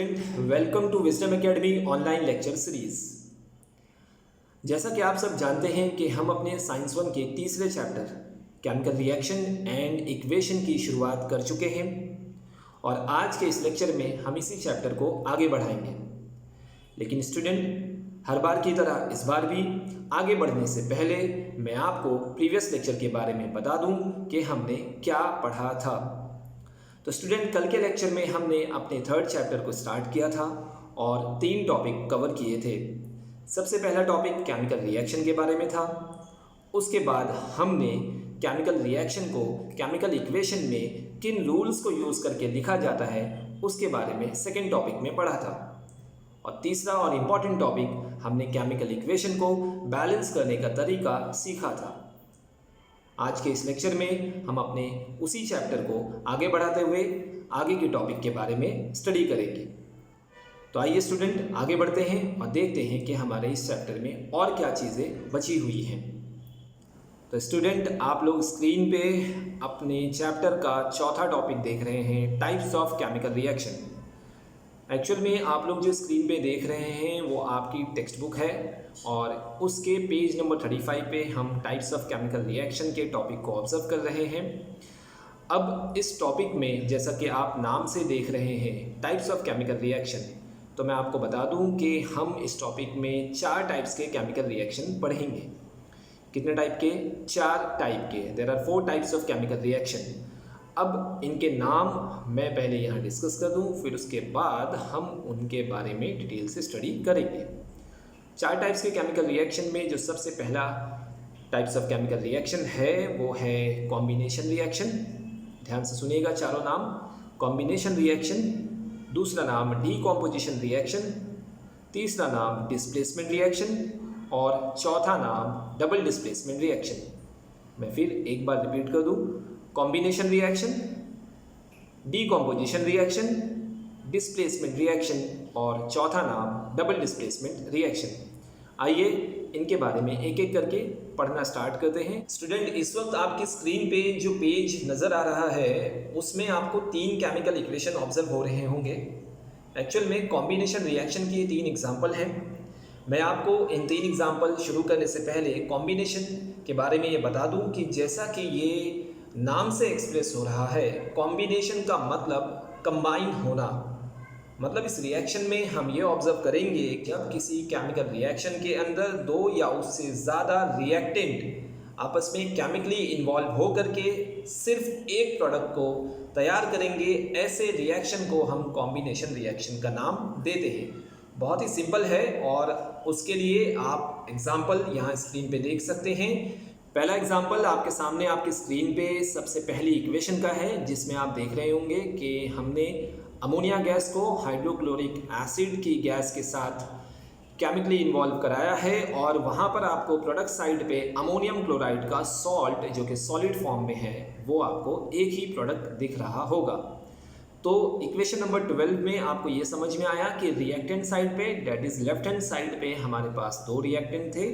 Student, welcome to Wisdom Academy online lecture series. जैसा कि आप सब जानते हैं कि हम अपने साइंस 1 के तीसरे chapter chemical reaction and equation की शुरुआत कर चुके हैं और आज के इस लेक्चर में हम इसी चैप्टर को आगे बढ़ाएंगे। लेकिन स्टूडेंट, हर बार की तरह इस बार भी आगे बढ़ने से पहले मैं आपको प्रीवियस लेक्चर के बारे में बता दूं कि हमने क्या पढ़ा था। तो स्टूडेंट, कल के लेक्चर में हमने अपने थर्ड चैप्टर को स्टार्ट किया था और 3 टॉपिक कवर किए थे। सबसे पहला टॉपिक केमिकल रिएक्शन के बारे में था। उसके बाद हमने केमिकल रिएक्शन को केमिकल इक्वेशन में किन रूल्स को यूज़ करके लिखा जाता है उसके बारे में सेकेंड टॉपिक में पढ़ा था। और तीसरा और इम्पॉर्टेंट टॉपिक हमने केमिकल इक्वेशन को बैलेंस करने का तरीका सीखा था। आज के इस लेक्चर में हम अपने उसी चैप्टर को आगे बढ़ाते हुए आगे के टॉपिक के बारे में स्टडी करेंगे। तो आइए स्टूडेंट, आगे बढ़ते हैं और देखते हैं कि हमारे इस चैप्टर में और क्या चीज़ें बची हुई हैं। तो स्टूडेंट, आप लोग स्क्रीन पे अपने चैप्टर का चौथा टॉपिक देख रहे हैं, types of chemical reaction. Actual में आप लोग जो स्क्रीन पे देख रहे हैं वो आपकी टेक्स्ट बुक है और उसके पेज नंबर 35 पे हम टाइप्स ऑफ केमिकल रिएक्शन के टॉपिक को ऑब्जर्व कर रहे हैं। अब इस टॉपिक में जैसा कि आप नाम से देख रहे हैं टाइप्स ऑफ केमिकल रिएक्शन, तो मैं आपको बता दूं कि हम इस टॉपिक में 4 टाइप्स के केमिकल रिएक्शन पढ़ेंगे। कितने टाइप के? 4 टाइप के। There are 4 types of chemical reaction. अब इनके नाम मैं पहले यहाँ डिस्कस कर दूँ, फिर उसके बाद हम उनके बारे में डिटेल से स्टडी करेंगे। 4 टाइप्स के केमिकल रिएक्शन में जो सबसे पहला टाइप्स ऑफ केमिकल रिएक्शन है वो है कॉम्बिनेशन रिएक्शन। ध्यान से सुनिएगा चारों नाम। कॉम्बिनेशन रिएक्शन, दूसरा नाम डीकॉम्पोजिशन रिएक्शन, तीसरा नाम डिस्प्लेसमेंट रिएक्शन और चौथा नाम डबल डिस्प्लेसमेंट रिएक्शन। मैं फिर एक बार रिपीट कर दूँ। Combination reaction, decomposition reaction, displacement reaction और चौथा नाम डबल डिस्प्लेसमेंट रिएक्शन। आइए इनके बारे में एक एक करके पढ़ना स्टार्ट करते हैं। स्टूडेंट, इस वक्त आपकी स्क्रीन पे जो पेज नज़र आ रहा है उसमें आपको 3 केमिकल इक्वेशन ऑब्जर्व हो रहे होंगे। एक्चुअल में कॉम्बिनेशन रिएक्शन की 3 एग्जाम्पल हैं। मैं आपको इन 3 एग्जाम्पल शुरू करने से पहले कॉम्बिनेशन के बारे में ये बता दूँ कि जैसा कि ये नाम से एक्सप्रेस हो रहा है, कॉम्बिनेशन का मतलब कंबाइन होना। मतलब इस रिएक्शन में हम ये ऑब्जर्व करेंगे कि जब किसी केमिकल रिएक्शन के अंदर 2 या उससे ज़्यादा रिएक्टेंट आपस में केमिकली इन्वॉल्व हो करके सिर्फ एक प्रोडक्ट को तैयार करेंगे, ऐसे रिएक्शन को हम कॉम्बिनेशन रिएक्शन का नाम देते हैं। बहुत ही सिंपल है और उसके लिए आप एग्जाम्पल यहाँ स्क्रीन पे देख सकते हैं। पहला एग्जाम्पल आपके सामने आपकी स्क्रीन पे सबसे पहली इक्वेशन का है, जिसमें आप देख रहे होंगे कि हमने अमोनिया गैस को हाइड्रोक्लोरिक एसिड की गैस के साथ केमिकली इन्वॉल्व कराया है और वहाँ पर आपको प्रोडक्ट साइड पे अमोनियम क्लोराइड का सॉल्ट जो कि सॉलिड फॉर्म में है वो आपको एक ही प्रोडक्ट दिख रहा होगा। तो इक्वेशन नंबर 12 में आपको ये समझ में आया कि रिएक्टेंट साइड पे, that is left hand side पे हमारे पास 2 रिएक्टेंट थे।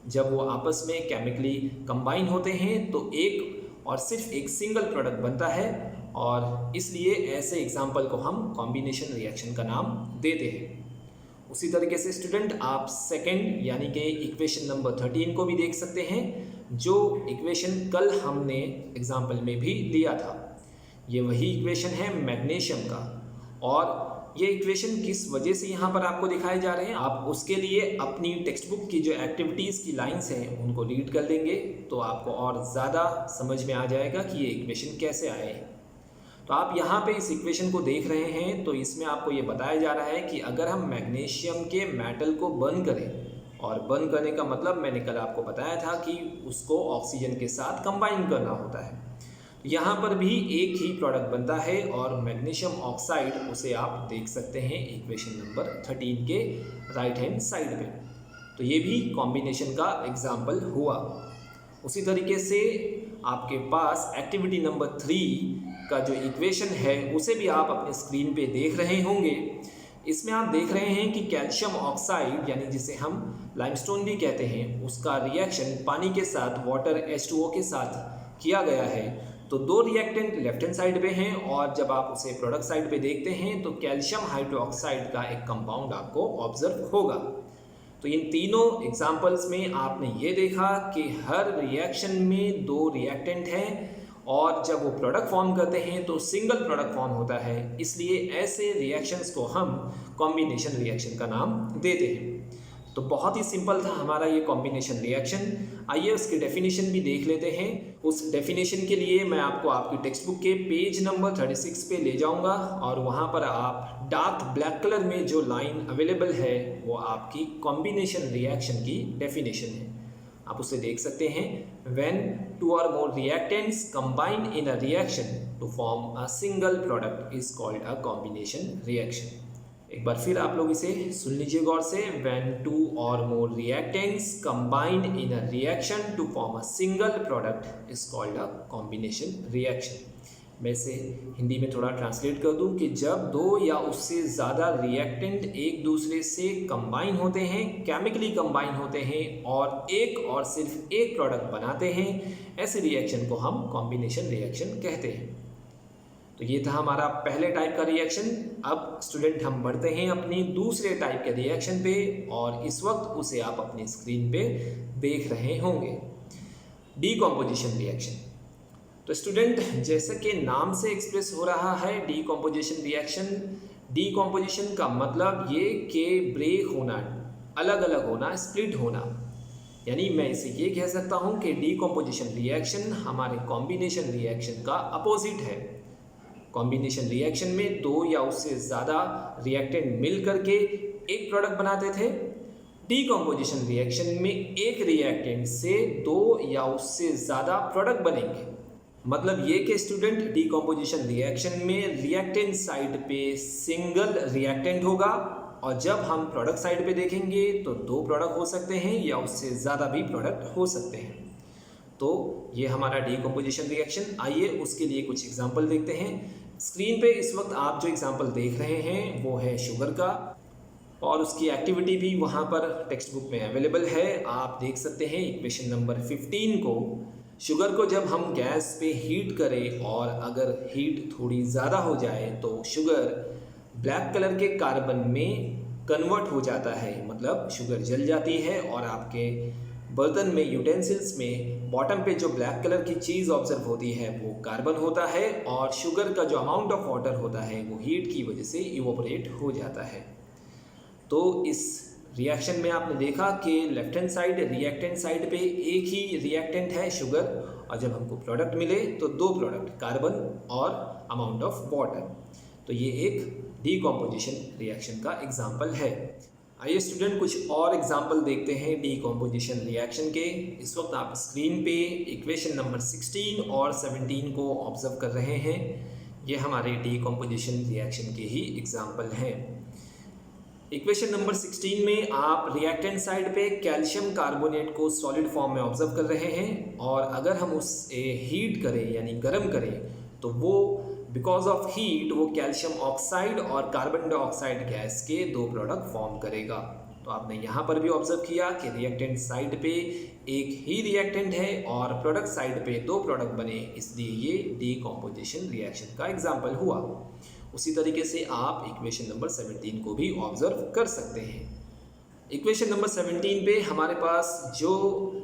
जब वो आपस में केमिकली कंबाइन होते हैं तो एक और सिर्फ एक सिंगल प्रोडक्ट बनता है और इसलिए ऐसे एग्जाम्पल को हम कॉम्बिनेशन रिएक्शन का नाम देते हैं। उसी तरीके से स्टूडेंट, आप सेकंड यानी कि इक्वेशन नंबर 13 को भी देख सकते हैं, जो इक्वेशन कल हमने एग्जाम्पल में भी लिया था। ये वही इक्वेशन है मैग्नीशियम का और ये इक्वेशन किस वजह से यहाँ पर आपको दिखाए जा रहे हैं, आप उसके लिए अपनी टेक्स्ट बुक की जो एक्टिविटीज़ की लाइंस हैं उनको रीड कर लेंगे तो आपको और ज़्यादा समझ में आ जाएगा कि ये इक्वेशन कैसे आए हैं। तो आप यहाँ पे इस इक्वेशन को देख रहे हैं तो इसमें आपको ये बताया जा रहा है कि अगर हम मैग्नीशियम के मेटल को बर्न करें, और बर्न करने का मतलब मैंने कल आपको बताया था कि उसको ऑक्सीजन के साथ कंबाइन करना होता है, यहाँ पर भी एक ही प्रोडक्ट बनता है और मैग्नीशियम ऑक्साइड उसे आप देख सकते हैं इक्वेशन नंबर 13 के राइट हैंड साइड पे। तो ये भी कॉम्बिनेशन का एग्जाम्पल हुआ। उसी तरीके से आपके पास एक्टिविटी नंबर 3 का जो इक्वेशन है उसे भी आप अपने स्क्रीन पे देख रहे होंगे। इसमें आप देख रहे हैं कि कैल्शियम ऑक्साइड यानी जिसे हम लाइमस्टोन भी कहते हैं, उसका रिएक्शन पानी के साथ वाटर H2O के साथ किया गया है तो दो रिएक्टेंट लेफ्ट हैंड साइड पे हैं और जब आप उसे प्रोडक्ट साइड पे देखते हैं तो कैल्शियम हाइड्रोक्साइड का एक कंपाउंड आपको ऑब्जर्व होगा। तो इन तीनों एग्जाम्पल्स में आपने ये देखा कि हर रिएक्शन में दो रिएक्टेंट हैं और जब वो प्रोडक्ट फॉर्म करते हैं तो सिंगल प्रोडक्ट फॉर्म होता है, इसलिए ऐसे रिएक्शंस को हम कॉम्बिनेशन रिएक्शन का नाम देते हैं। तो बहुत ही सिंपल था हमारा ये कॉम्बिनेशन रिएक्शन। आइए उसकी डेफिनेशन भी देख लेते हैं। उस डेफिनेशन के लिए मैं आपको आपकी टेक्स्ट बुक के पेज नंबर 36 पे ले जाऊंगा और वहाँ पर आप डार्क ब्लैक कलर में जो लाइन अवेलेबल है वो आपकी कॉम्बिनेशन रिएक्शन की डेफिनेशन है, आप उसे देख सकते हैं। When two or more reactants combine in a reaction to form a single product is called a combination reaction। एक बार फिर आप लोग इसे सुन लीजिए गौर से। When two or more reactants combine in a reaction to form a single product is called a combination reaction। मैं इसे हिंदी में थोड़ा ट्रांसलेट कर दूं कि जब दो या उससे ज़्यादा रिएक्टेंट एक दूसरे से कंबाइन होते हैं, केमिकली कंबाइन होते हैं और एक और सिर्फ एक प्रोडक्ट बनाते हैं, ऐसे रिएक्शन को हम कॉम्बिनेशन रिएक्शन कहते हैं। तो ये था हमारा पहले टाइप का रिएक्शन। अब स्टूडेंट हम बढ़ते हैं अपनी दूसरे टाइप के रिएक्शन पे और इस वक्त उसे आप अपनी स्क्रीन पे देख रहे होंगे, डीकॉम्पोजिशन रिएक्शन। तो स्टूडेंट जैसे कि नाम से एक्सप्रेस हो रहा है डीकॉम्पोजिशन रिएक्शन, डीकॉम्पोजिशन का मतलब ये कि ब्रेक होना, अलग अलग होना, स्प्लिट होना। यानी मैं इसे ये कह सकता हूँ कि डीकॉम्पोजिशन रिएक्शन हमारे कॉम्बिनेशन रिएक्शन का अपोजिट है। कॉम्बिनेशन रिएक्शन में दो या उससे ज़्यादा रिएक्टेंट मिल करके एक प्रोडक्ट बनाते थे। डीकॉम्पोजिशन रिएक्शन में एक रिएक्टेंट से दो या उससे ज़्यादा प्रोडक्ट बनेंगे। मतलब ये कि स्टूडेंट डीकॉम्पोजिशन रिएक्शन में रिएक्टेंट साइड पे सिंगल रिएक्टेंट होगा और जब हम प्रोडक्ट साइड पे देखेंगे तो दो प्रोडक्ट हो सकते हैं या उससे ज़्यादा भी प्रोडक्ट हो सकते हैं। तो ये हमारा डीकॉम्पोजिशन रिएक्शन। आइए उसके लिए कुछ एग्जांपल देखते हैं। स्क्रीन पे इस वक्त आप जो एग्जांपल देख रहे हैं वो है शुगर का और उसकी एक्टिविटी भी वहाँ पर टेक्स्ट बुक में अवेलेबल है। आप देख सकते हैं इक्वेशन नंबर 15 को। शुगर को जब हम गैस पे हीट करें और अगर हीट थोड़ी ज़्यादा हो जाए तो शुगर ब्लैक कलर के कार्बन में कन्वर्ट हो जाता है, मतलब शुगर जल जाती है और आपके बर्तन में, यूटेंसिल्स में बॉटम पे जो ब्लैक कलर की चीज़ ऑब्जर्व होती है वो कार्बन होता है और शुगर का जो अमाउंट ऑफ वाटर होता है वो हीट की वजह से इवोपरेट हो जाता है। तो इस रिएक्शन में आपने देखा कि left hand side reactant side पे एक ही रिएक्टेंट है शुगर और जब हमको प्रोडक्ट मिले तो दो प्रोडक्ट, कार्बन और अमाउंट ऑफ वाटर। तो ये एक डीकॉम्पोजिशन रिएक्शन का एग्जाम्पल है। आइए स्टूडेंट कुछ और एग्जाम्पल देखते हैं डीकॉम्पोजिशन रिएक्शन के। इस वक्त आप स्क्रीन पे इक्वेशन नंबर 16 और 17 को ऑब्जर्व कर रहे हैं। ये हमारे डीकॉम्पोजिशन रिएक्शन के ही एग्जाम्पल हैं। इक्वेशन नंबर 16 में आप रिएक्टेंट साइड पे कैल्शियम कार्बोनेट को सॉलिड फॉर्म में ऑब्जर्व कर रहे हैं और अगर हम उसे हीट करें यानी गर्म करें तो वो बिकॉज ऑफ हीट वो कैल्शियम ऑक्साइड और कार्बन डाइऑक्साइड गैस के दो प्रोडक्ट फॉर्म करेगा। तो आपने यहाँ पर भी ऑब्जर्व किया कि रिएक्टेंट साइड पे एक ही रिएक्टेंट है और प्रोडक्ट साइड पे दो प्रोडक्ट बने, इसलिए ये डीकॉम्पोजिशन रिएक्शन का एग्जाम्पल हुआ। उसी तरीके से आप इक्वेशन नंबर 17 को भी ऑब्जर्व कर सकते हैं। इक्वेशन नंबर 17 पे हमारे पास जो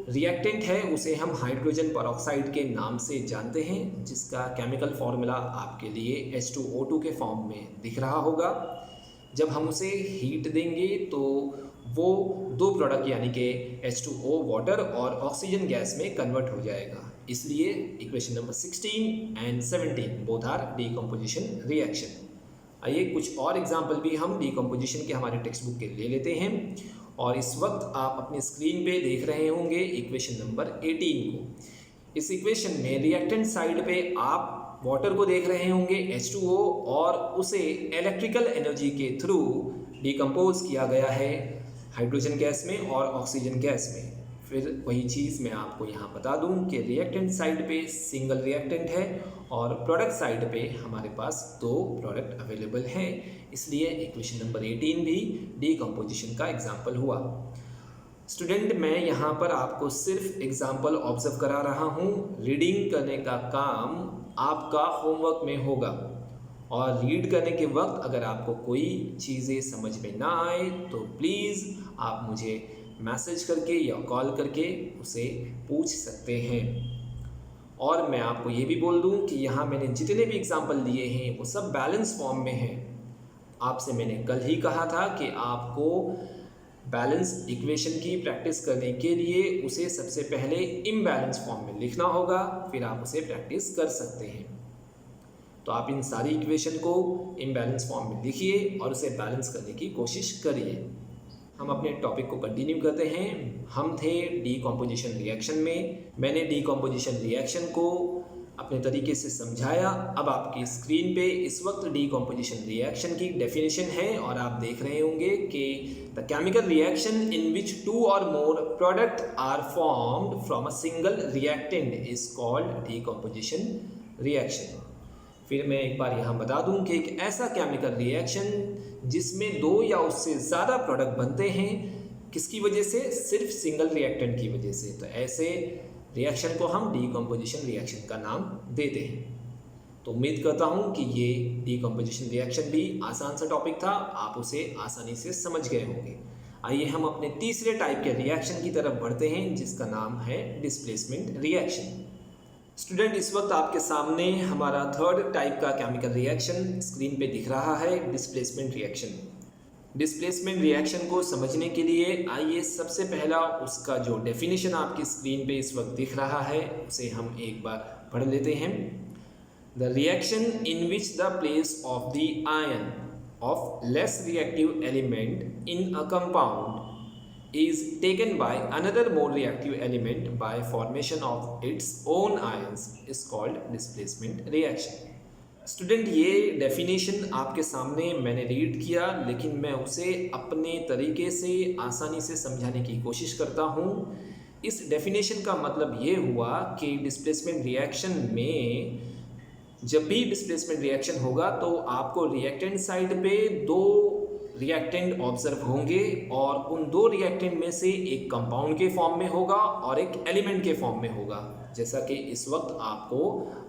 रिएक्टेंट है उसे हम हाइड्रोजन परऑक्साइड के नाम से जानते हैं, जिसका केमिकल फॉर्मूला आपके लिए H2O2 के फॉर्म में दिख रहा होगा। जब हम उसे हीट देंगे तो वो दो प्रोडक्ट यानी कि H2O वाटर और ऑक्सीजन गैस में कन्वर्ट हो जाएगा। इसलिए equation number 16 and 17 both are decomposition reaction. आइए कुछ और एग्जाम्पल भी हम डीकॉम्पोजिशन के हमारे टेक्स्ट बुक के ले लेते हैं और इस वक्त आप अपनी स्क्रीन पे देख रहे होंगे इक्वेशन नंबर 18 को। इस इक्वेशन में रिएक्टेंट साइड पे आप वाटर को देख रहे होंगे H2O और उसे इलेक्ट्रिकल एनर्जी के थ्रू डिकम्पोज किया गया है हाइड्रोजन गैस में और ऑक्सीजन गैस में। फिर वही चीज़ मैं आपको यहाँ बता दूँ कि रिएक्टेंट साइड पे सिंगल रिएक्टेंट है और प्रोडक्ट साइड पे हमारे पास दो प्रोडक्ट अवेलेबल हैं, इसलिए इक्वेशन नंबर 18 भी डीकम्पोजिशन का एग्जाम्पल हुआ। स्टूडेंट मैं यहाँ पर आपको सिर्फ एग्जाम्पल ऑब्जर्व करा रहा हूँ। रीडिंग करने का काम आपका होमवर्क में होगा और रीड करने के वक्त अगर आपको कोई चीज़ें समझ में ना आए तो प्लीज़ आप मुझे मैसेज करके या कॉल करके उसे पूछ सकते हैं। और मैं आपको ये भी बोल दूँ कि यहाँ मैंने जितने भी एग्जाम्पल दिए हैं वो सब बैलेंस फॉर्म में हैं। आपसे मैंने कल ही कहा था कि आपको बैलेंस इक्वेशन की प्रैक्टिस करने के लिए उसे सबसे पहले इम्बैलेंस फॉर्म में लिखना होगा, फिर आप उसे प्रैक्टिस कर सकते हैं। तो आप इन सारी इक्वेशन को इम्बैलेंस फॉर्म में लिखिए और उसे बैलेंस करने की कोशिश करिए। हम अपने टॉपिक को कंटिन्यू करते हैं। हम थे डीकम्पोजिशन रिएक्शन में। मैंने डीकम्पोजिशन रिएक्शन को अपने तरीके से समझाया। अब आपकी स्क्रीन पे इस वक्त डीकम्पोजिशन रिएक्शन की डेफिनेशन है और आप देख रहे होंगे कि the chemical reaction in which 2 or more product are formed from a single reactant is called decomposition reaction. फिर मैं एक बार यहाँ बता दूँ कि एक ऐसा केमिकल रिएक्शन जिसमें 2 या उससे ज़्यादा प्रोडक्ट बनते हैं, किसकी वजह से? सिर्फ सिंगल रिएक्टेंट की वजह से। तो ऐसे रिएक्शन को हम डीकम्पोजिशन रिएक्शन का नाम देते हैं। तो उम्मीद करता हूँ कि ये डीकम्पोजिशन रिएक्शन भी आसान सा टॉपिक था, आप उसे आसानी से समझ गए होंगे। आइए हम अपने तीसरे टाइप के रिएक्शन की तरफ बढ़ते हैं जिसका नाम है डिस्प्लेसमेंट रिएक्शन। स्टूडेंट इस वक्त आपके सामने हमारा थर्ड टाइप का केमिकल रिएक्शन स्क्रीन पे दिख रहा है, डिस्प्लेसमेंट रिएक्शन। डिस्प्लेसमेंट रिएक्शन को समझने के लिए आइए सबसे पहला उसका जो डेफिनेशन आपकी स्क्रीन पे इस वक्त दिख रहा है उसे हम एक बार पढ़ लेते हैं। The reaction in which the place of the ion of less reactive element in a compound is taken by another more reactive element by formation of its own ions is called displacement reaction। Student ये definition आपके सामने मैंने read किया, लेकिन मैं उसे अपने तरीके से आसानी से समझाने की कोशिश करता हूँ। इस डेफिनेशन का मतलब ये हुआ कि डिस्प्लेसमेंट रिएक्शन में जब भी डिस्प्लेसमेंट रिएक्शन होगा तो आपको रिएक्टेंट साइड पे 2 रिएक्टेंट ऑब्जर्व होंगे और उन 2 रिएक्टेंट में से एक कंपाउंड के फॉर्म में होगा और एक एलिमेंट के फॉर्म में होगा, जैसा कि इस वक्त आपको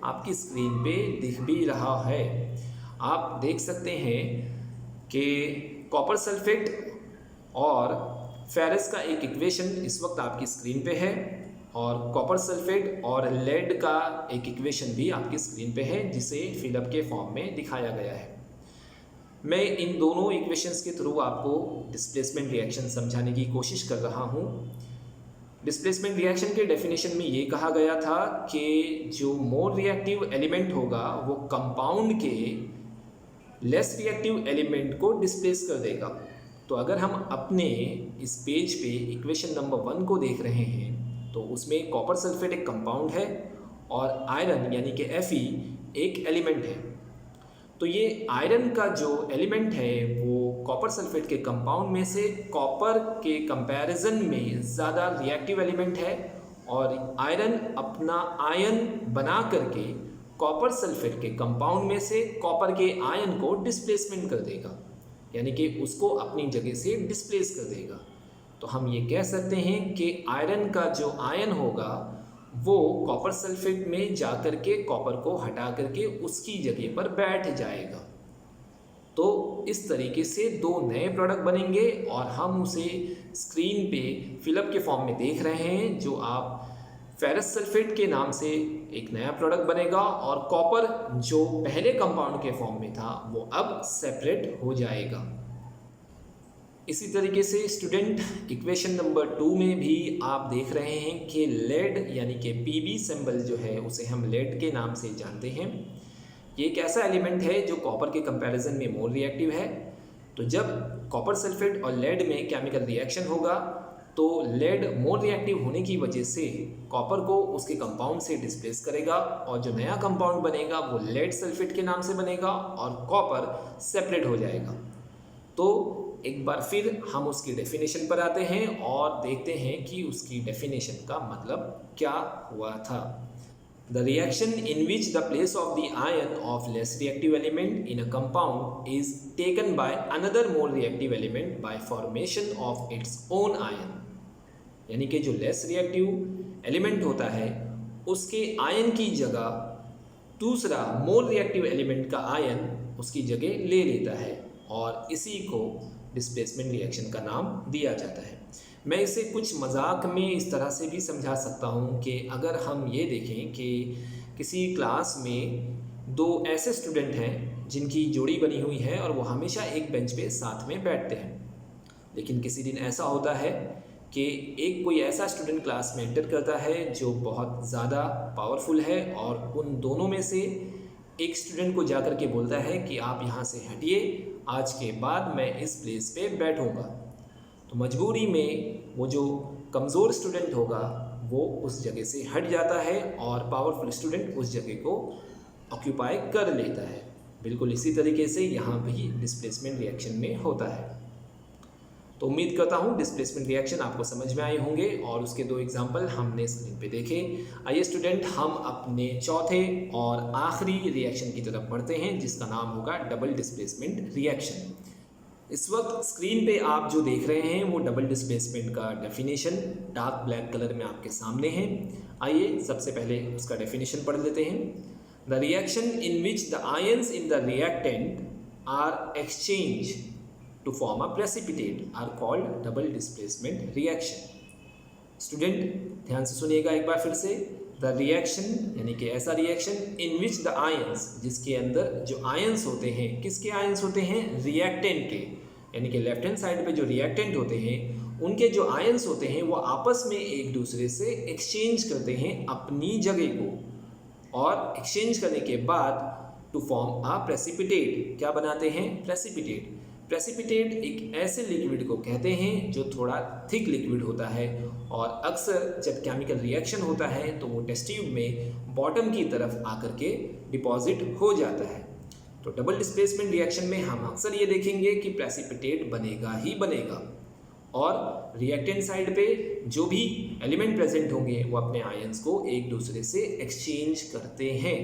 आपकी स्क्रीन पे दिख भी रहा है। आप देख सकते हैं कि कॉपर सल्फेट और फेरस का एक इक्वेशन इस वक्त आपकी स्क्रीन पे है और कॉपर सल्फेट और लेड का एक इक्वेशन भी आपकी स्क्रीन पे है जिसे फिलअप के फॉर्म में दिखाया गया है। मैं इन दोनों इक्वेशंस के थ्रू आपको डिस्प्लेसमेंट रिएक्शन समझाने की कोशिश कर रहा हूँ। डिस्प्लेसमेंट रिएक्शन के डेफिनेशन में ये कहा गया था कि जो मोर रिएक्टिव एलिमेंट होगा वो कंपाउंड के लेस रिएक्टिव एलिमेंट को डिस्प्लेस कर देगा। तो अगर हम अपने इस पेज पे इक्वेशन नंबर 1 को देख रहे हैं तो उसमें कॉपर सल्फेट एक कंपाउंड है और आयरन यानी कि Fe एक एलिमेंट है। तो ये आयरन का जो एलिमेंट है वो कॉपर सल्फेट के कंपाउंड में से कॉपर के कंपैरिजन में ज़्यादा रिएक्टिव एलिमेंट है और आयरन अपना आयन बना करके कॉपर सल्फेट के कंपाउंड में से कॉपर के आयन को डिस्प्लेसमेंट कर देगा, यानी कि उसको अपनी जगह से डिस्प्लेस कर देगा। तो हम ये कह सकते हैं कि आयरन का जो आयन होगा वो कॉपर सल्फेट में जा कर के कॉपर को हटा करके उसकी जगह पर बैठ जाएगा। तो इस तरीके से 2 नए प्रोडक्ट बनेंगे और हम उसे स्क्रीन पे फिलअप के फॉर्म में देख रहे हैं। जो आप फेरस सल्फेट के नाम से एक नया प्रोडक्ट बनेगा और कॉपर जो पहले कंपाउंड के फॉर्म में था वो अब सेपरेट हो जाएगा। इसी तरीके से स्टूडेंट इक्वेशन नंबर 2 में भी आप देख रहे हैं कि लेड यानी कि Pb सिंबल जो है उसे हम लेड के नाम से जानते हैं। ये एक ऐसा एलिमेंट है जो कॉपर के कंपैरिजन में मोर रिएक्टिव है। तो जब कॉपर सल्फेट और लेड में केमिकल रिएक्शन होगा तो लेड मोर रिएक्टिव होने की वजह से कॉपर को उसके कंपाउंड से डिस्प्लेस करेगा और जो नया कंपाउंड बनेगा वो लेड सल्फेट के नाम से बनेगा और कॉपर सेपरेट हो जाएगा। तो एक बार फिर हम उसकी डेफिनेशन पर आते हैं और देखते हैं कि उसकी डेफिनेशन का मतलब क्या हुआ था। The reaction in which the place of the ion of less reactive element in a compound is taken by another more reactive element by formation of its own ion. यानी कि जो लेस रिएक्टिव एलिमेंट होता है उसके ion की जगह दूसरा more reactive element का आयन उसकी जगह ले लेता है और इसी को डिस्प्लेसमेंट रिएक्शन का नाम दिया जाता है। मैं इसे कुछ मजाक में इस तरह से भी समझा सकता हूँ कि अगर हम ये देखें कि किसी क्लास में दो ऐसे स्टूडेंट हैं जिनकी जोड़ी बनी हुई है और वो हमेशा एक बेंच पे साथ में बैठते हैं, लेकिन किसी दिन ऐसा होता है कि एक कोई ऐसा स्टूडेंट क्लास में एंटर करता है जो बहुत ज़्यादा पावरफुल है और उन दोनों में से एक स्टूडेंट को जाकर के बोलता है कि आप यहाँ से हटिए, आज के बाद मैं इस प्लेस पे बैठूँगा। तो मजबूरी में वो जो कमज़ोर स्टूडेंट होगा वो उस जगह से हट जाता है और पावरफुल स्टूडेंट उस जगह को ऑक्यूपाई कर लेता है। बिल्कुल इसी तरीके से यहाँ भी डिस्प्लेसमेंट रिएक्शन में होता है। तो उम्मीद करता हूँ डिस्प्लेसमेंट रिएक्शन आपको समझ में आए होंगे और उसके दो एग्जाम्पल हमने स्क्रीन पे देखे। आइए स्टूडेंट, हम अपने चौथे और आखिरी रिएक्शन की तरफ बढ़ते हैं जिसका नाम होगा डबल डिस्प्लेसमेंट रिएक्शन। इस वक्त स्क्रीन पे आप जो देख रहे हैं वो डबल डिस्प्लेसमेंट का डेफिनेशन डार्क ब्लैक कलर में आपके सामने है। आइए सबसे पहले उसका डेफिनेशन पढ़ लेते हैं। The reaction in which the ions in the reactant are exchange to form a precipitate are called double displacement reaction। स्टूडेंट ध्यान से सुनिएगा एक बार फिर से। द रिएक्शन यानी कि ऐसा reaction in which the ions, जिसके अंदर जो आयंस होते हैं, किसके आयंस होते हैं? रिएक्टेंट के, यानी कि लेफ्ट हैंड साइड पे जो रिएक्टेंट होते हैं उनके जो आयंस होते हैं वो आपस में एक दूसरे से एक्सचेंज करते हैं अपनी जगह को, और एक्सचेंज करने के बाद टू फॉर्म अ प्रेसिपिटेट, क्या बनाते हैं? प्रेसिपिटेट। प्रेसिपिटेट एक ऐसे लिक्विड को कहते हैं जो थोड़ा थिक लिक्विड होता है और अक्सर जब केमिकल रिएक्शन होता है तो वो टेस्ट ट्यूब में बॉटम की तरफ आकर के डिपॉजिट हो जाता है। तो डबल डिस्प्लेसमेंट रिएक्शन में हम अक्सर ये देखेंगे कि प्रेसिपिटेट बनेगा ही बनेगा और रिएक्टेंट साइड पे जो भी एलिमेंट प्रेजेंट होंगे वो अपने आयंस को एक दूसरे से एक्सचेंज करते हैं।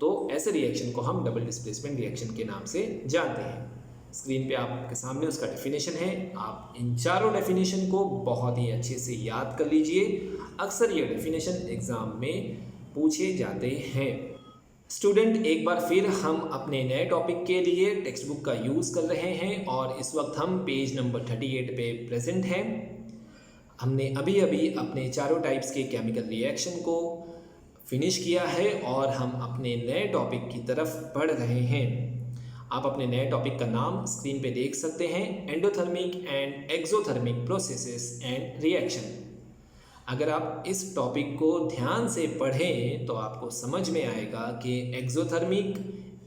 तो ऐसे रिएक्शन को हम डबल डिस्प्लेसमेंट रिएक्शन के नाम से जानते हैं। स्क्रीन पे आपके सामने उसका डेफिनेशन है। आप इन चारों डेफिनेशन को बहुत ही अच्छे से याद कर लीजिए, अक्सर ये डेफिनेशन एग्जाम में पूछे जाते हैं। स्टूडेंट एक बार फिर हम अपने नए टॉपिक के लिए टेक्स्ट बुक का यूज़ कर रहे हैं और इस वक्त हम पेज नंबर 38 पे प्रेजेंट हैं। हमने अभी अभी अपने चारों टाइप्स के केमिकल रिएक्शन को फिनिश किया है और हम अपने नए टॉपिक की तरफ बढ़ रहे हैं। आप अपने नए टॉपिक का नाम स्क्रीन पे देख सकते हैं, endothermic and exothermic processes and reaction. अगर आप इस टॉपिक को ध्यान से पढ़ें तो आपको समझ में आएगा कि एक्सोथर्मिक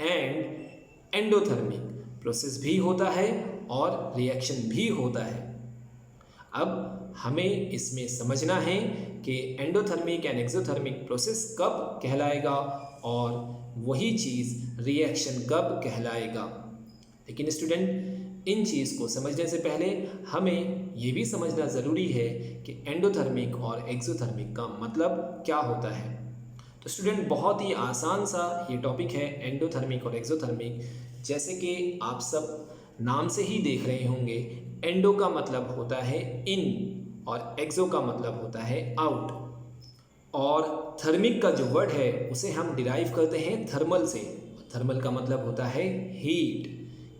एंड एंडोथर्मिक प्रोसेस भी होता है और रिएक्शन भी होता है। अब हमें इसमें समझना है कि एंडोथर्मिक एंड एक्सोथर्मिक प्रोसेस कब कहलाएगा और वही चीज़ रिएक्शन कब कहलाएगा। लेकिन स्टूडेंट इन चीज़ को समझने से पहले हमें ये भी समझना ज़रूरी है कि एंडोथर्मिक और एक्सोथर्मिक का मतलब क्या होता है। तो स्टूडेंट बहुत ही आसान सा ये टॉपिक है एंडोथर्मिक और एक्सोथर्मिक। जैसे कि आप सब नाम से ही देख रहे होंगे, एंडो का मतलब होता है इन और एक्सो का मतलब होता है आउट, और थर्मिक का जो वर्ड है उसे हम डिराइव करते हैं थर्मल से। थर्मल का मतलब होता है हीट,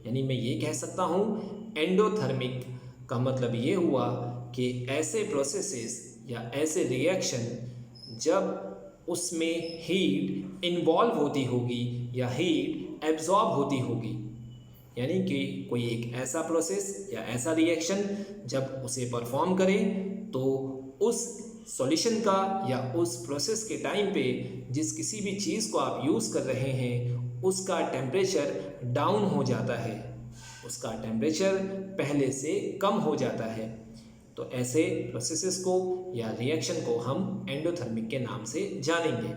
यानी मैं ये कह सकता हूँ एंडोथर्मिक का मतलब ये हुआ कि ऐसे प्रोसेसेस या ऐसे रिएक्शन जब उसमें हीट इन्वॉल्व होती होगी या हीट एब्जॉर्ब होती होगी, यानी कि कोई एक ऐसा प्रोसेस या ऐसा रिएक्शन जब उसे परफॉर्म करें तो उस सॉल्यूशन का या उस प्रोसेस के टाइम पे जिस किसी भी चीज़ को आप यूज़ कर रहे हैं उसका टेम्परेचर डाउन हो जाता है, उसका टेम्परेचर पहले से कम हो जाता है। तो ऐसे प्रोसेसेस को या रिएक्शन को हम एंडोथर्मिक के नाम से जानेंगे।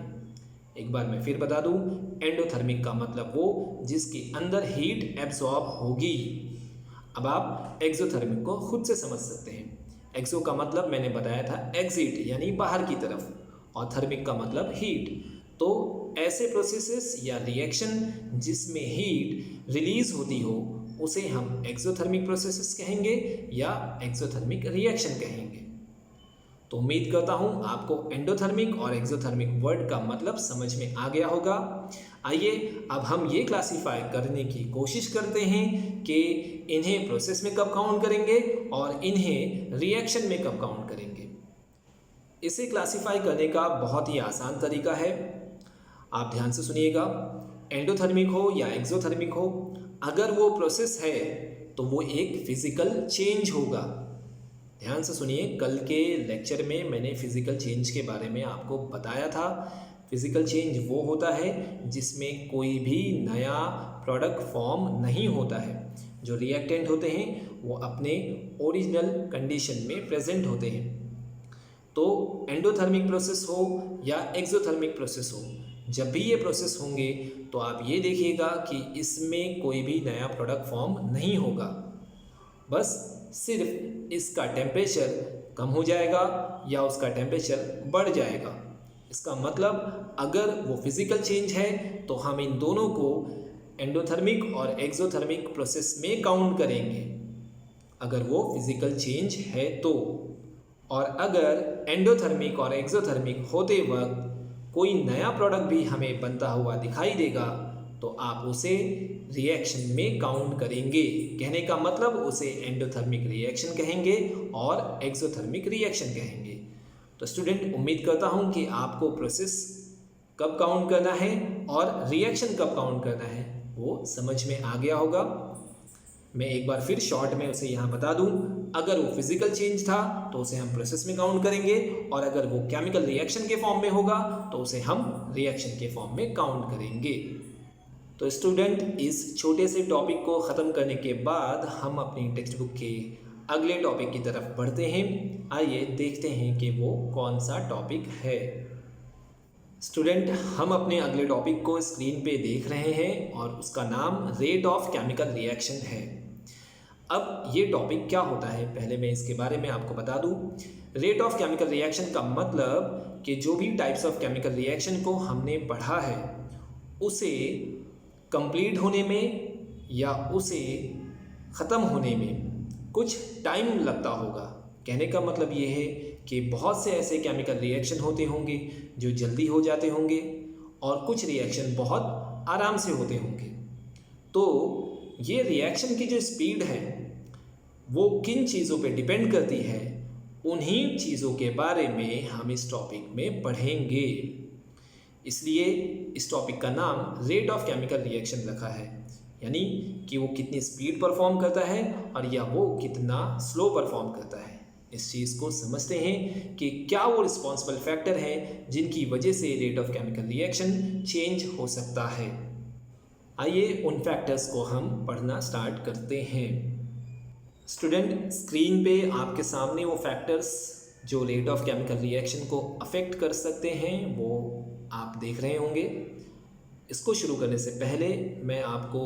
एक बार मैं फिर बता दूं, एंडोथर्मिक का मतलब वो जिसके अंदर हीट एब्जॉर्ब होगी। अब आप एक्सोथर्मिक को खुद से समझ सकते हैं। एक्सो का मतलब मैंने बताया था एग्जिट यानी बाहर की तरफ, और थर्मिक का मतलब हीट। तो ऐसे प्रोसेसेस या रिएक्शन जिसमें हीट रिलीज होती हो उसे हम एक्सोथर्मिक प्रोसेसेस कहेंगे या एक्सोथर्मिक रिएक्शन कहेंगे। तो उम्मीद करता हूँ आपको एंडोथर्मिक और एक्सोथर्मिक वर्ड का मतलब समझ में आ गया होगा। आइए अब हम ये क्लासीफाई करने की कोशिश करते हैं कि इन्हें प्रोसेस में कब काउंट करेंगे और इन्हें रिएक्शन में कब काउंट करेंगे। इसे क्लासीफाई करने का बहुत ही आसान तरीका है, आप ध्यान से सुनिएगा। एंडोथर्मिक हो या एक्सोथर्मिक हो, अगर वो प्रोसेस है तो वो एक फिजिकल चेंज होगा। ध्यान से सुनिए, कल के लेक्चर में मैंने फिजिकल चेंज के बारे में आपको बताया था। फिजिकल चेंज वो होता है जिसमें कोई भी नया प्रोडक्ट फॉर्म नहीं होता है। जो रिएक्टेंट होते हैं वो अपने ओरिजिनल कंडीशन में प्रेजेंट होते हैं। तो एंडोथर्मिक प्रोसेस हो या एक्सोथर्मिक प्रोसेस हो, जब भी ये प्रोसेस होंगे तो आप ये देखिएगा कि इसमें कोई भी नया प्रोडक्ट फॉर्म नहीं होगा, बस सिर्फ इसका टेम्परेचर कम हो जाएगा या उसका टेम्परेचर बढ़ जाएगा। इसका मतलब अगर वो फिज़िकल चेंज है तो हम इन दोनों को एंडोथर्मिक और एक्सोथर्मिक प्रोसेस में काउंट करेंगे, अगर वो फिज़िकल चेंज है तो। और अगर एंडोथर्मिक और एक्सोथर्मिक होते वक्त कोई नया प्रोडक्ट भी हमें बनता हुआ दिखाई देगा तो आप उसे रिएक्शन में काउंट करेंगे। कहने का मतलब उसे एंडोथर्मिक रिएक्शन कहेंगे और एक्सोथर्मिक रिएक्शन कहेंगे। तो स्टूडेंट, उम्मीद करता हूँ कि आपको प्रोसेस कब काउंट करना है और रिएक्शन कब काउंट करना है वो समझ में आ गया होगा। मैं एक बार फिर शॉर्ट में उसे यहाँ बता दूँ, अगर वो फिजिकल चेंज था तो उसे हम प्रोसेस में काउंट करेंगे और अगर वो केमिकल रिएक्शन के फॉर्म में होगा तो उसे हम रिएक्शन के फॉर्म में काउंट करेंगे। तो स्टूडेंट, इस छोटे से टॉपिक को ख़त्म करने के बाद हम अपनी टेक्स्ट बुक के अगले टॉपिक की तरफ बढ़ते हैं। आइए देखते हैं कि वो कौन सा टॉपिक है। स्टूडेंट, हम अपने अगले टॉपिक को स्क्रीन पे देख रहे हैं और उसका नाम रेट ऑफ केमिकल रिएक्शन है। अब ये टॉपिक क्या होता है, पहले मैं इसके बारे में आपको बता दूं। रेट ऑफ केमिकल रिएक्शन का मतलब कि जो भी टाइप्स ऑफ केमिकल रिएक्शन को हमने पढ़ा है उसे कंप्लीट होने में या उसे ख़त्म होने में कुछ टाइम लगता होगा। कहने का मतलब ये है कि बहुत से ऐसे केमिकल रिएक्शन होते होंगे जो जल्दी हो जाते होंगे और कुछ रिएक्शन बहुत आराम से होते होंगे। तो ये रिएक्शन की जो स्पीड है वो किन चीज़ों पे डिपेंड करती है, उन्हीं चीज़ों के बारे में हम इस टॉपिक में पढ़ेंगे। इसलिए इस टॉपिक का नाम रेट ऑफ केमिकल रिएक्शन रखा है, यानी कि वो कितनी स्पीड परफॉर्म करता है और या वो कितना स्लो परफॉर्म करता है। इस चीज़ को समझते हैं कि क्या वो रिस्पॉन्सिबल फैक्टर हैं जिनकी वजह से rate of chemical reaction change हो सकता है। आइए उन फैक्टर्स को हम पढ़ना स्टार्ट करते हैं। स्टूडेंट, स्क्रीन पे आपके सामने वो फैक्टर्स जो रेट ऑफ केमिकल रिएक्शन को अफेक्ट कर सकते हैं वो आप देख रहे होंगे। इसको शुरू करने से पहले मैं आपको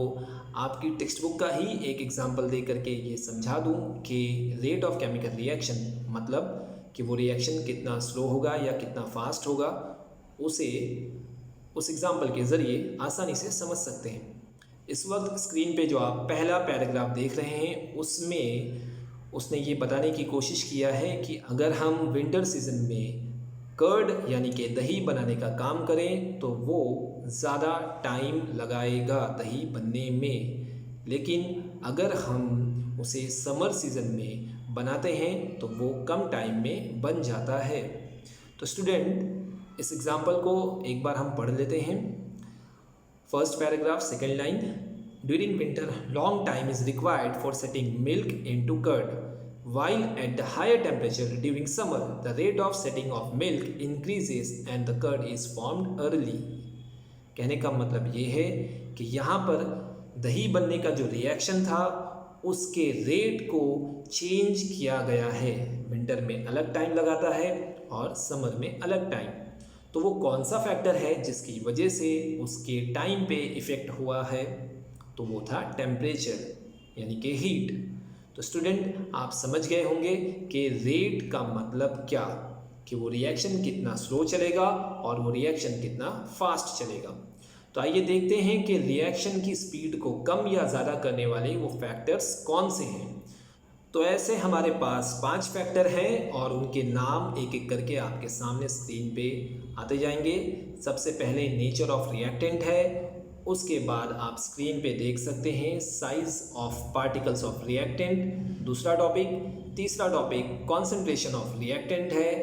आपकी टेक्स्ट बुक का ही एक एग्जांपल दे करके ये समझा दूं कि रेट ऑफ केमिकल रिएक्शन मतलब कि वो रिएक्शन कितना स्लो होगा या कितना फास्ट होगा, उसे उस एग्जांपल के ज़रिए आसानी से समझ सकते हैं। इस वक्त स्क्रीन पे जो आप पहला पैराग्राफ देख रहे हैं उसमें उसने ये बताने की कोशिश किया है कि अगर हम विंटर सीज़न में कर्ड यानी कि दही बनाने का काम करें तो वो ज़्यादा टाइम लगाएगा दही बनने में, लेकिन अगर हम उसे समर सीज़न में बनाते हैं तो वो कम टाइम में बन जाता है। तो स्टूडेंट, इस एग्ज़ाम्पल को एक बार हम पढ़ लेते हैं। First paragraph, second line, during winter long time is required for setting milk into curd, while at the higher temperature during summer the rate of setting of milk increases and the curd is formed early। कहने का मतलब ये है कि यहाँ पर दही बनने का जो रिएक्शन था उसके रेट को चेंज किया गया है। विंटर में अलग टाइम लगाता है और समर में अलग टाइम। तो वो कौन सा फैक्टर है जिसकी वजह से उसके टाइम पे इफ़ेक्ट हुआ है, तो वो था टेम्परेचर यानी कि हीट। तो स्टूडेंट, आप समझ गए होंगे कि रेट का मतलब क्या, कि वो रिएक्शन कितना स्लो चलेगा और वो रिएक्शन कितना फास्ट चलेगा। तो आइए देखते हैं कि रिएक्शन की स्पीड को कम या ज़्यादा करने वाले वो फैक्टर्स कौन से हैं। तो ऐसे हमारे पास 5 फैक्टर हैं और उनके नाम एक एक करके आपके सामने स्क्रीन पे आते जाएंगे। सबसे पहले नेचर ऑफ रिएक्टेंट है, उसके बाद आप स्क्रीन पे देख सकते हैं size of particles of reactant, दूसरा टॉपिक। तीसरा टॉपिक कॉन्सेंट्रेशन ऑफ रिएक्टेंट है।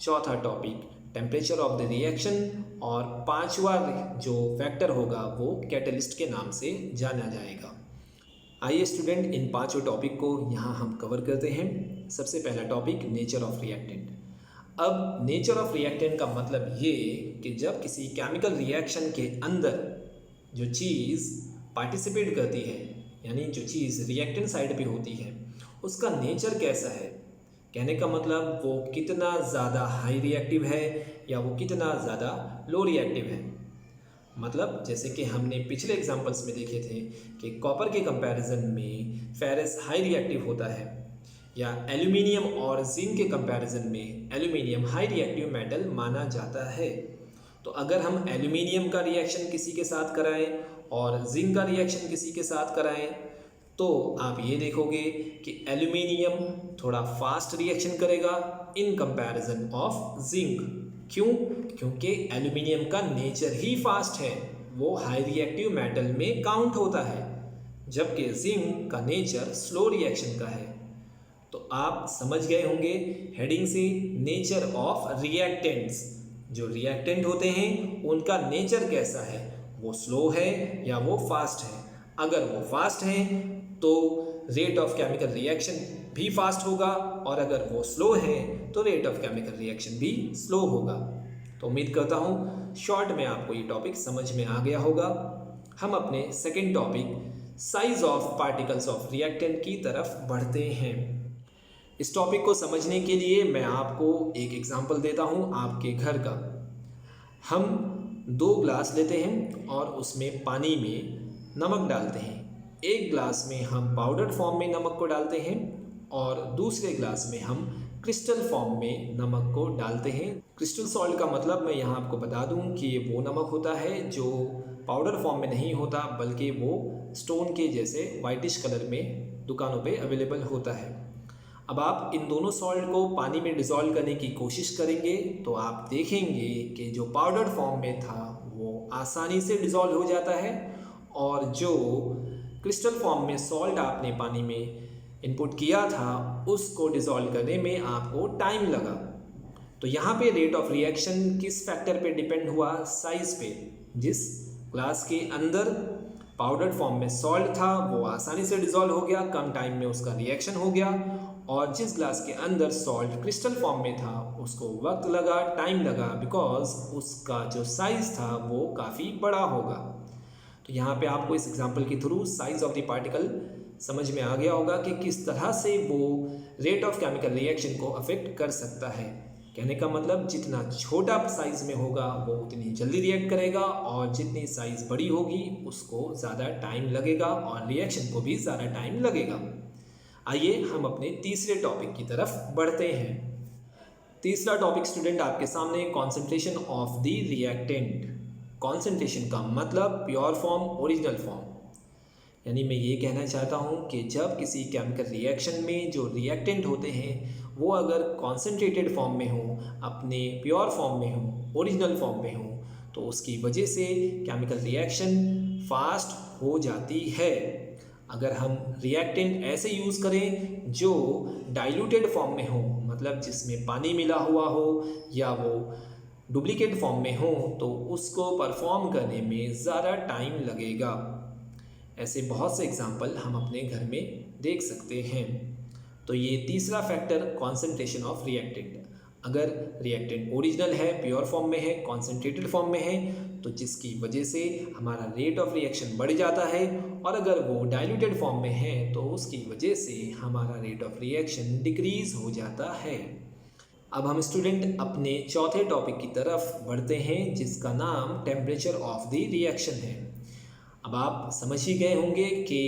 चौथा topic temperature of the reaction और पांचवा जो फैक्टर होगा वो कैटलिस्ट के नाम से जाना जाएगा। आइए स्टूडेंट, इन पांचों टॉपिक को यहाँ हम कवर करते हैं। सबसे पहला टॉपिक नेचर ऑफ रिएक्टेंट। अब नेचर ऑफ रिएक्टेंट का मतलब ये कि जब किसी केमिकल रिएक्शन के अंदर जो चीज़ पार्टिसिपेट करती है, यानी जो चीज़ रिएक्टेंट साइड पे होती है, उसका नेचर कैसा है। कहने का मतलब वो कितना ज़्यादा हाई रिएक्टिव है या वो कितना ज़्यादा लो रिएक्टिव है। मतलब जैसे कि हमने पिछले एग्जांपल्स में देखे थे कि कॉपर के कंपैरिजन में फेरस हाई रिएक्टिव होता है, या एल्यूमिनियम और जिंक के कंपैरिजन में एल्यूमिनियम हाई रिएक्टिव मेटल माना जाता है। तो अगर हम एल्यूमिनियम का रिएक्शन किसी के साथ कराएं और जिंक का रिएक्शन किसी के साथ कराएं तो आप ये देखोगे कि एल्यूमिनियम थोड़ा फास्ट रिएक्शन करेगा इन कंपैरिजन ऑफ जिंक। क्यों? क्योंकि एल्यूमिनियम का नेचर ही फास्ट है, वो हाई रिएक्टिव मेटल में काउंट होता है, जबकि जिंक का नेचर स्लो रिएक्शन का है। तो आप समझ गए होंगे हेडिंग से नेचर ऑफ रिएक्टेंट्स। जो रिएक्टेंट होते हैं उनका नेचर कैसा है, वो स्लो है या वो फास्ट है। अगर वो फास्ट है तो रेट ऑफ केमिकल रिएक्शन भी फास्ट होगा, और अगर वो स्लो है तो रेट ऑफ केमिकल रिएक्शन भी स्लो होगा। तो उम्मीद करता हूँ शॉर्ट में आपको ये टॉपिक समझ में आ गया होगा। हम अपने second topic size of particles of reactant की तरफ बढ़ते हैं। इस टॉपिक को समझने के लिए मैं आपको एक एग्जांपल देता हूँ आपके घर का। हम 2 ग्लास लेते हैं और उसमें पानी में नमक डालते हैं। एक ग्लास में हम पाउडर फॉर्म में नमक को डालते हैं और दूसरे ग्लास में हम क्रिस्टल फॉर्म में नमक को डालते हैं। क्रिस्टल सॉल्ट का मतलब मैं यहाँ आपको बता दूँ कि ये वो नमक होता है जो पाउडर फॉर्म में नहीं होता, बल्कि वो स्टोन के जैसे वाइटिश कलर में दुकानों पे अवेलेबल होता है। अब आप इन दोनों सॉल्ट को पानी में डिज़ोल्व करने की कोशिश करेंगे तो आप देखेंगे कि जो पाउडर फॉर्म में था वो आसानी से डिज़ोल्व हो जाता है, और जो क्रिस्टल फॉर्म में सॉल्ट आपने पानी में इनपुट किया था उसको डिज़ोल्व करने में आपको टाइम लगा। तो यहाँ पे रेट ऑफ रिएक्शन किस फैक्टर पे डिपेंड हुआ? साइज पे। जिस ग्लास के अंदर पाउडर फॉर्म में सॉल्ट था वो आसानी से डिज़ोल्व हो गया, कम टाइम में उसका रिएक्शन हो गया, और जिस ग्लास के अंदर सॉल्ट क्रिस्टल फॉर्म में था उसको वक्त लगा, टाइम लगा, बिकॉज उसका जो साइज़ था वो काफ़ी बड़ा होगा। तो यहाँ पे आपको इस एग्जांपल के through size of the particle समझ में आ गया होगा कि किस तरह से वो रेट ऑफ केमिकल रिएक्शन को अफेक्ट कर सकता है। कहने का मतलब जितना छोटा साइज़ में होगा वो उतनी जल्दी रिएक्ट करेगा, और जितनी साइज़ बड़ी होगी उसको ज़्यादा टाइम लगेगा और रिएक्शन को भी ज़्यादा टाइम लगेगा। आइए हम अपने तीसरे टॉपिक की तरफ बढ़ते हैं। तीसरा टॉपिक स्टूडेंट आपके सामने concentration of the reactant. Concentration का मतलब प्योर फॉर्म, ओरिजिनल फॉर्म। यानी मैं ये कहना चाहता हूँ कि जब किसी केमिकल रिएक्शन में जो रिएक्टेंट होते हैं वो अगर कॉन्सेंट्रेटेड फॉर्म में हो, अपने प्योर फॉर्म में हो, ओरिजिनल फॉर्म में हो, तो उसकी वजह से केमिकल रिएक्शन फास्ट हो जाती है। अगर हम रिएक्टेंट ऐसे यूज़ करें जो डाइल्यूटेड फॉर्म में हो, मतलब जिसमें पानी मिला हुआ हो या वो डुप्लीकेट फॉर्म में हो, तो उसको परफॉर्म करने में ज़्यादा टाइम लगेगा। ऐसे बहुत से एग्जाम्पल हम अपने घर में देख सकते हैं। तो ये तीसरा फैक्टर कॉन्सेंट्रेशन ऑफ रिएक्टेंट। अगर रिएक्टेंट ओरिजिनल है, प्योर फॉर्म में है, कॉन्सेंट्रेटेड फॉर्म में है, तो जिसकी वजह से हमारा रेट ऑफ रिएक्शन बढ़ जाता है, और अगर वो डाइल्यूटेड फॉर्म में है तो उसकी वजह से हमारा रेट ऑफ रिएक्शन डिक्रीज हो जाता है। अब हम स्टूडेंट अपने चौथे टॉपिक की तरफ बढ़ते हैं जिसका नाम टेम्परेचर ऑफ द रिएक्शन है। अब आप समझ ही गए होंगे कि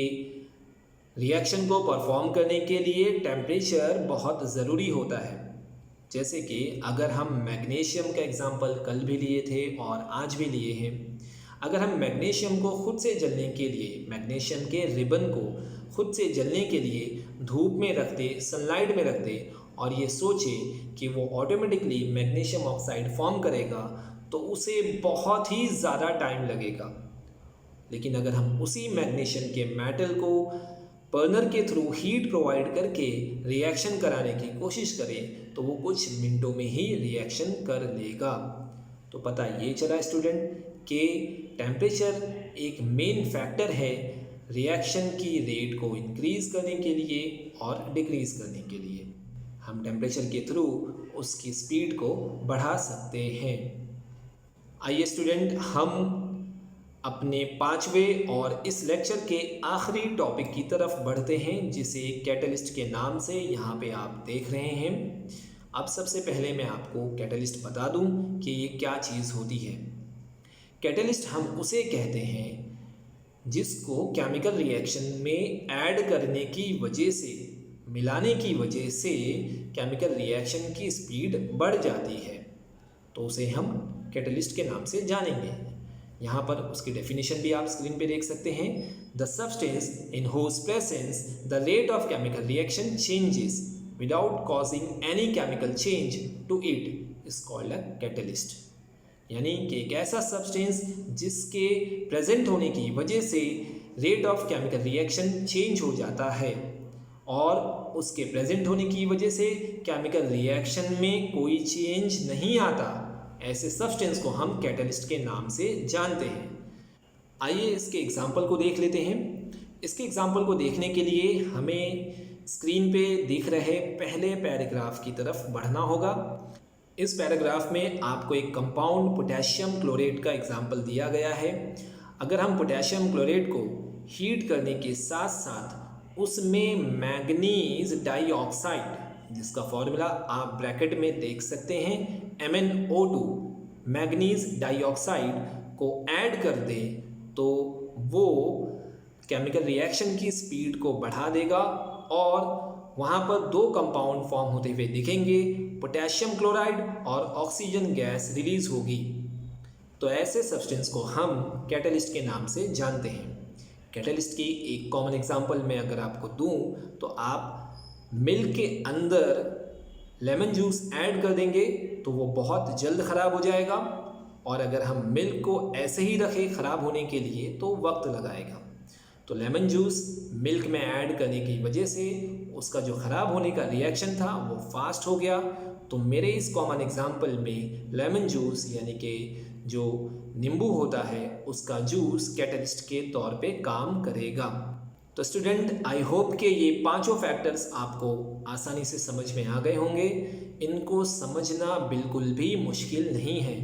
रिएक्शन को परफॉर्म करने के लिए टेम्परेचर बहुत ज़रूरी होता है। जैसे कि अगर हम मैग्नीशियम का एग्जांपल कल भी लिए थे और आज भी लिए हैं, अगर हम मैग्नीशियम को खुद से जलने के लिए, मैग्नीशियम के रिबन को खुद से जलने के लिए धूप में रख दे, सनलाइट में रख दे और ये सोचे कि वो ऑटोमेटिकली मैग्नीशियम ऑक्साइड फॉर्म करेगा, तो उसे बहुत ही ज़्यादा टाइम लगेगा। लेकिन अगर हम उसी मैग्नीशियम के मेटल को बर्नर के थ्रू हीट प्रोवाइड करके रिएक्शन कराने की कोशिश करें तो वो कुछ मिनटों में ही रिएक्शन कर लेगा। तो पता ये चला स्टूडेंट कि टेम्परेचर एक मेन फैक्टर है रिएक्शन की रेट को इंक्रीज़ करने के लिए और डिक्रीज़ करने के लिए। हम टेम्परेचर के थ्रू उसकी स्पीड को बढ़ा सकते हैं। आइए स्टूडेंट, हम अपने 5वें और इस लेक्चर के आखिरी टॉपिक की तरफ बढ़ते हैं, जिसे कैटलिस्ट के नाम से यहाँ पे आप देख रहे हैं। अब सबसे पहले मैं आपको कैटलिस्ट बता दूँ कि ये क्या चीज़ होती है। कैटलिस्ट हम उसे कहते हैं जिसको केमिकल रिएक्शन में ऐड करने की वजह से, मिलाने की वजह से केमिकल रिएक्शन की स्पीड बढ़ जाती है, तो उसे हम कैटलिस्ट के नाम से जानेंगे। यहाँ पर उसकी डेफिनेशन भी आप स्क्रीन पे देख सकते हैं। The substance in whose presence the rate of chemical reaction changes without causing any chemical change to it is called a catalyst. यानी कि एक ऐसा सब्सटेंस जिसके प्रेजेंट होने की वजह से rate of chemical reaction change हो जाता है और उसके प्रेजेंट होने की वजह से केमिकल रिएक्शन में कोई चेंज नहीं आता, ऐसे सब्सटेंस को हम कैटलिस्ट के नाम से जानते हैं। आइए इसके एग्जाम्पल को देख लेते हैं। इसके एग्जाम्पल को देखने के लिए हमें स्क्रीन पे दिख रहे पहले पैराग्राफ की तरफ बढ़ना होगा। इस पैराग्राफ में आपको एक कंपाउंड पोटेशियम क्लोरेट का एग्जाम्पल दिया गया है। अगर हम पोटेशियम क्लोरेट को हीट करने के साथ साथ उसमें मैग्नीज डाइऑक्साइड, जिसका फॉर्मूला आप ब्रैकेट में देख सकते हैं MnO2, मैग्नीज डाइऑक्साइड को ऐड कर दें तो वो केमिकल रिएक्शन की स्पीड को बढ़ा देगा और वहाँ पर दो कंपाउंड फॉर्म होते हुए दिखेंगे, पोटेशियम क्लोराइड और ऑक्सीजन गैस रिलीज होगी। तो ऐसे सब्सटेंस को हम कैटलिस्ट के नाम से जानते हैं। कैटलिस्ट की एक कॉमन एग्जांपल मैं अगर आपको दूं तो आप मिल्क के अंदर लेमन जूस ऐड कर देंगे तो वो बहुत जल्द ख़राब हो जाएगा, और अगर हम मिल्क को ऐसे ही रखें ख़राब होने के लिए तो वक्त लगाएगा। तो लेमन जूस मिल्क में ऐड करने की वजह से उसका जो ख़राब होने का रिएक्शन था वो फास्ट हो गया। तो मेरे इस कॉमन एग्जांपल में लेमन जूस यानी कि जो नींबू होता है उसका जूस कैटलिस्ट के तौर पे काम करेगा। तो स्टूडेंट, आई होप कि ये पांचों फैक्टर्स आपको आसानी से समझ में आ गए होंगे। इनको समझना बिल्कुल भी मुश्किल नहीं है।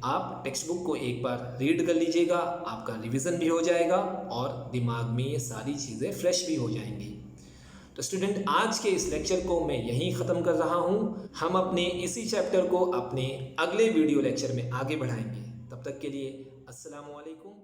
आप टेक्स्ट बुक को एक बार रीड कर लीजिएगा, आपका रिवीजन भी हो जाएगा और दिमाग में ये सारी चीज़ें फ्रेश भी हो जाएंगी। तो स्टूडेंट, आज के इस लेक्चर को मैं यहीं ख़त्म कर रहा हूँ। हम अपने इसी चैप्टर को अपने अगले वीडियो लेक्चर में आगे बढ़ाएंगे। तब तक के लिए अस्सलामु अलैकुम।